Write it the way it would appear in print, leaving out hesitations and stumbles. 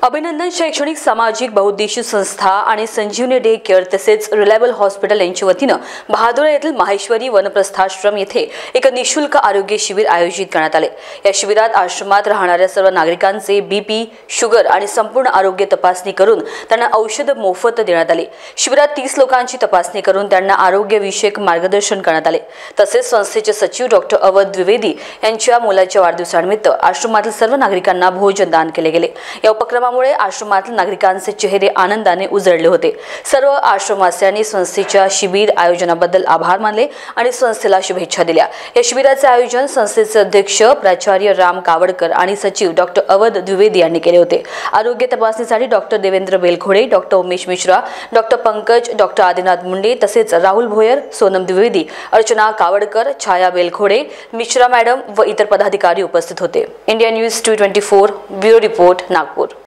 अभिनंदन शैक्षणिक सामाजिक बहुउद्देशीय संस्था आणि संजीवनी डे केअर तसेच रिलायबल हॉस्पिटल यांच्या वतीनं बहादुरा येथील माहेश्वरी वनप्रस्थाश्रम येथे एक निःशुल्क आरोग्य शिबिर आयोजित करण्यात आले। या शिबिरात आश्रमात राहणाऱ्या सर्व नागरिकांचे बीपी, शुगर आणि संपूर्ण आरोग्य तपासणी करून त्यांना औषध मोफत देण्यात आले। शिबिरात 30 लोकांची तपासणी करून त्यांना आरोग्य विषयक मार्गदर्शन करण्यात आले। तसेच संस्थेचे सचिव डॉक्टर अवध द्विवेदी यांच्या मुलाच्या वाढदिवसानिमित्त आश्रमातील सर्व नागरिकांना भोजन दान केले गेले। या उपक्रमामुळे आश्रमातील नागरिकांचे चेहरे आनंदाने उजळले होते। सर्व आश्रमवासियांनी संस्थेच्या शिबिर आयोजनाबद्दल आभार मानले आणि संस्थेला शुभेच्छा दिल्या। या शिबिराचे आयोजन संस्थेचे अध्यक्ष प्राचार्य राम कावडकर आणि सचिव डॉक्टर अवध द्विवेदी यांनी केले होते। आरोग्य तपासणीसाठी doctor Devendra Belkhode, doctor Umesh Mishra, doctor Pankaj, doctor Adinath Munde तसेच राहुल भोयर, सोनम द्विवेदी, अर्चना कावडकर, छाया बेलखोडे, मिश्रा मॅडम व इतर पदाधिकारी उपस्थित होते। India news 224 bureau report, Nagpur.